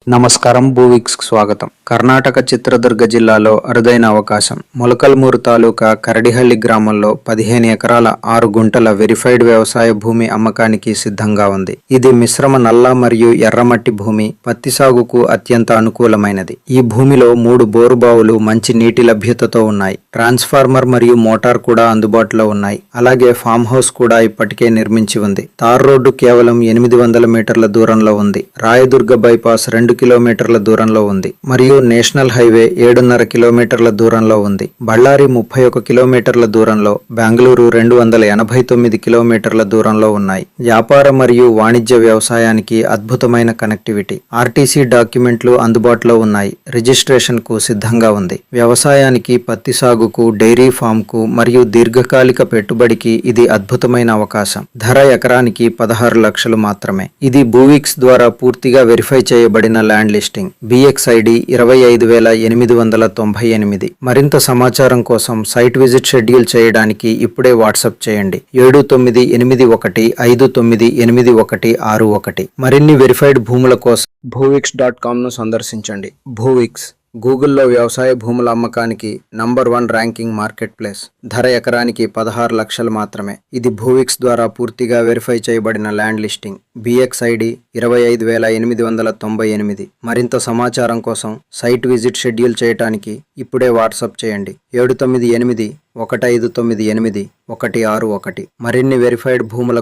నమస్కారం. భూవిక్స్కి స్వాగతం. కర్ణాటక చిత్రదుర్గ జిల్లాలో అరుదైన అవకాశం. మొలకల్మూరు తాలూకా కరడిహళ్లి గ్రామంలో 15 ఎకరాల 6 గుంటల వెరిఫైడ్ వ్యవసాయ భూమి అమ్మకానికి సిద్ధంగా ఉంది. ఇది మిశ్రమ నల్ల మరియు ఎర్రమట్టి భూమి, పత్తి సాగుకు అత్యంత అనుకూలమైనది. ఈ భూమిలో 3 బోరుబావులు మంచి నీటి లభ్యతతో ఉన్నాయి. ట్రాన్స్ఫార్మర్ మరియు మోటార్ కూడా అందుబాటులో ఉన్నాయి. అలాగే ఫామ్ హౌస్ కూడా ఇప్పటికే నిర్మించి ఉంది. తార్ రోడ్డు కేవలం 800 మీటర్ల దూరంలో ఉంది. రాయదుర్గ బైపాస్ 2 కిలోమీటర్ల దూరంలో ఉంది మరియు నేషనల్ హైవే 7.5 కిలోమీటర్ల దూరంలో ఉంది. బళ్ళారి 31 కిలోమీటర్ల దూరంలో, బెంగళూరు 289 కిలోమీటర్ల దూరంలో ఉన్నాయి. వ్యాపార మరియు వాణిజ్య వ్యవసాయానికి అద్భుతమైన కనెక్టివిటీ. ఆర్టీసీ డాక్యుమెంట్లు అందుబాటులో ఉన్నాయి. రిజిస్ట్రేషన్ కు సిద్ధంగా ఉంది. వ్యవసాయానికి, పత్తి సాగుకు, డైరీ ఫామ్ కు మరియు దీర్ఘకాలిక పెట్టుబడికి ఇది అద్భుతమైన అవకాశం. ధర ఎకరానికి 16 లక్షలు మాత్రమే. ఇది భూవిక్స్ ద్వారా పూర్తిగా వెరిఫై చేయబడిన ల్యాండ్ లిస్టింగ్. BXID 25,898. మరింత సమాచారం కోసం సైట్ విజిట్ షెడ్యూల్ చేయడానికి ఇప్పుడే వాట్సాప్ చేయండి. 7981598161. మరిన్ని వెరిఫైడ్ భూముల కోసం భూవిక్స్.com ను సందర్శించండి. భూవిక్స్ గూగుల్లో వ్యవసాయ భూముల అమ్మకానికి #1 ర్యాంకింగ్ మార్కెట్ ప్లేస్. ధర ఎకరానికి 16 లక్షలు మాత్రమే. ఇది భూవిక్స్ ద్వారా పూర్తిగా వెరిఫై చేయబడిన ల్యాండ్ లిస్టింగ్. BXID 25,898. మరింత సమాచారం కోసం సైట్ విజిట్ షెడ్యూల్ చేయడానికి ఇప్పుడే వాట్సాప్ చేయండి. 7981598161. మరిన్ని వెరిఫైడ్ భూముల